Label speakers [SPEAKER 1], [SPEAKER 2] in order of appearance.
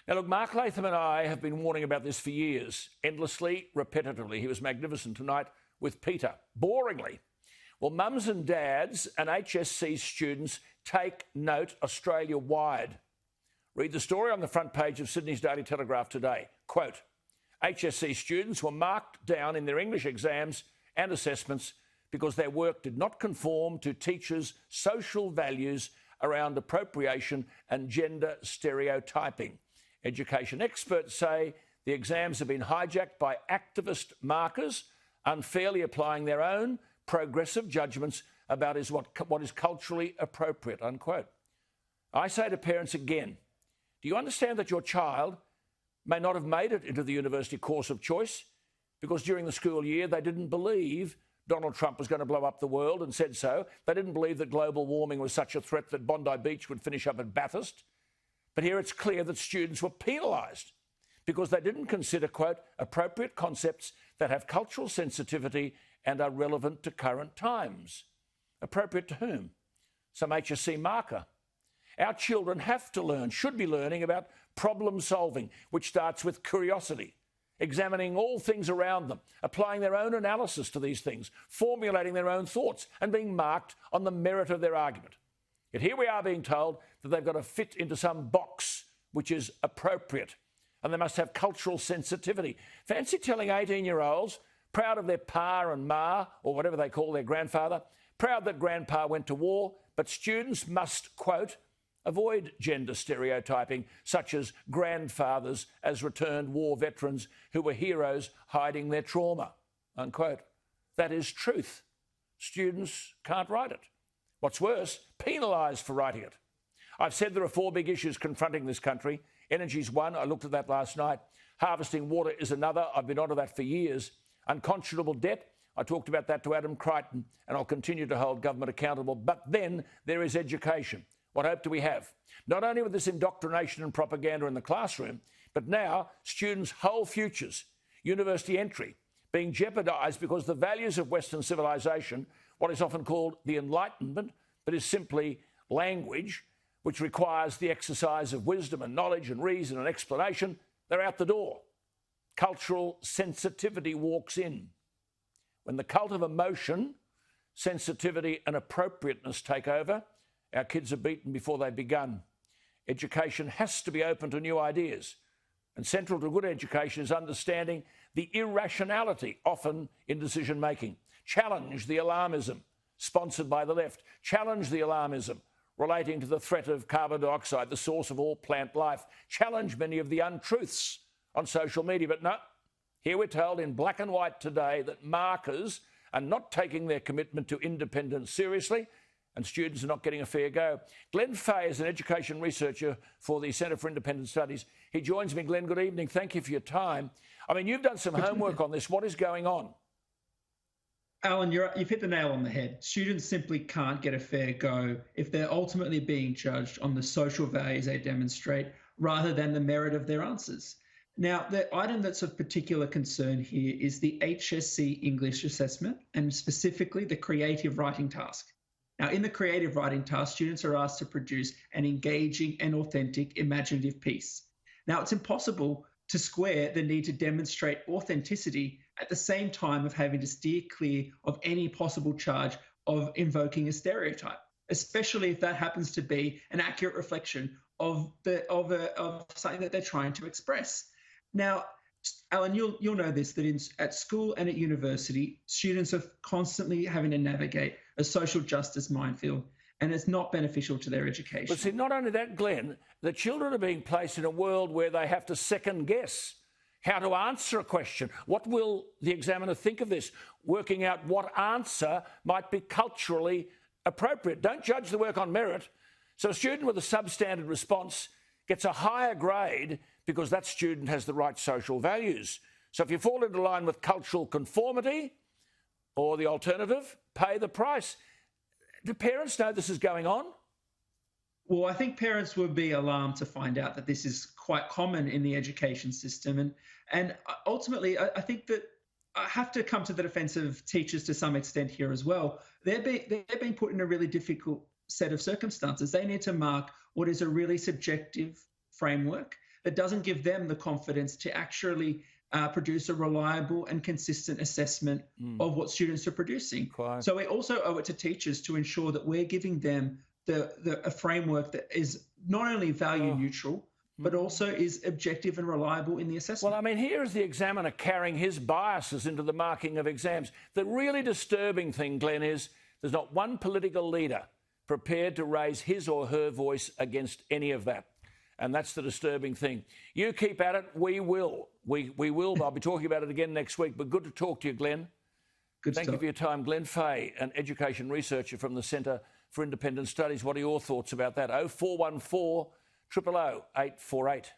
[SPEAKER 1] Now, look, Mark Latham and I have been warning about this for years, endlessly, repetitively. He was magnificent tonight with Peter, boringly. Well, mums and dads and HSC students take note Australia-wide. Read the story on the front page of Sydney's Daily Telegraph today. Quote, HSC students were marked down in their English exams and assessments because their work did not conform to teachers' social values around appropriation and gender stereotyping. Education experts say the exams have been hijacked by activist markers, unfairly applying their own progressive judgments about what is culturally appropriate, unquote. I say to parents again, do you understand that your child may not have made it into the university course of choice because during the school year they didn't believe Donald Trump was going to blow up the world and said so. They didn't believe that global warming was such a threat that Bondi Beach would finish up at Bathurst. But here it's clear that students were penalised because they didn't consider, quote, appropriate concepts that have cultural sensitivity and are relevant to current times. Appropriate to whom? Some HSC marker. Our children have to learn, should be learning about problem solving, which starts with curiosity, examining all things around them, applying their own analysis to these things, formulating their own thoughts and being marked on the merit of their argument. Yet here we are being told that they've got to fit into some box which is appropriate and they must have cultural sensitivity. Fancy telling 18-year-olds, proud of their pa and ma, or whatever they call their grandfather, proud that grandpa went to war, but students must, quote, avoid gender stereotyping, such as grandfathers as returned war veterans who were heroes hiding their trauma, unquote. That is truth. Students can't write it. What's worse, penalised for writing it. I've said there are 4 big issues confronting this country. Energy's one. I looked at that last night. Harvesting water is another. I've been onto that for years. Unconscionable debt. I talked about that to Adam Crichton, and I'll continue to hold government accountable. But then there is education. What hope do we have? Not only with this indoctrination and propaganda in the classroom, but now students' whole futures, university entry, being jeopardised because the values of Western civilisation, what is often called the Enlightenment, but is simply language, which requires the exercise of wisdom and knowledge and reason and explanation, they're out the door. Cultural sensitivity walks in. When the cult of emotion, sensitivity and appropriateness take over, our kids are beaten before they've begun. Education has to be open to new ideas. And central to good education is understanding the irrationality often in decision-making. Challenge the alarmism sponsored by the left. Challenge the alarmism relating to the threat of carbon dioxide, the source of all plant life. Challenge many of the untruths on social media. But no, here we're told in black and white today that markers are not taking their commitment to independence seriously, and students are not getting a fair go. Glenn Fahey is an education researcher for the Centre for Independent Studies. He joins me. Glenn, good evening. Thank you for your time. I mean, you've done some homework on this. What is going on?
[SPEAKER 2] Alan, you've hit the nail on the head. Students simply can't get a fair go if they're ultimately being judged on the social values they demonstrate rather than the merit of their answers. Now, the item that's of particular concern here is the HSC English assessment and specifically the creative writing task. Now, in the creative writing task, students are asked to produce an engaging and authentic imaginative piece. Now, it's impossible to square the need to demonstrate authenticity at the same time of having to steer clear of any possible charge of invoking a stereotype, especially if that happens to be an accurate reflection of something that they're trying to express. Now, Alan, you'll know this, that at school and at university, students are constantly having to navigate a social justice minefield, and it's not beneficial to their education.
[SPEAKER 1] But see, not only that, Glenn, the children are being placed in a world where they have to second guess how to answer a question. What will the examiner think of this? Working out what answer might be culturally appropriate. Don't judge the work on merit. So a student with a substandard response gets a higher grade because that student has the right social values. So if you fall into line with cultural conformity or the alternative, pay the price. Do parents know this is going on?
[SPEAKER 2] Well, I think parents would be alarmed to find out that this is quite common in the education system. And ultimately, I think that I have to come to the defence of teachers to some extent here as well. They're being put in a really difficult set of circumstances. They need to mark what is a really subjective framework that doesn't give them the confidence to actually produce a reliable and consistent assessment of what students are producing. So we also owe it to teachers to ensure that we're giving them a framework that is not only value neutral, but also is objective and reliable in the assessment.
[SPEAKER 1] Well, I mean, here is the examiner carrying his biases into the marking of exams. The really disturbing thing, Glenn, is there's not one political leader prepared to raise his or her voice against any of that. And that's the disturbing thing. You keep at it, we will. We will. I'll be talking about it again next week. But good to talk to you, Glenn. Thank you for your time. Glenn Fahey, an education researcher from the Centre for Independent Studies. What are your thoughts about that? 0414 000 848.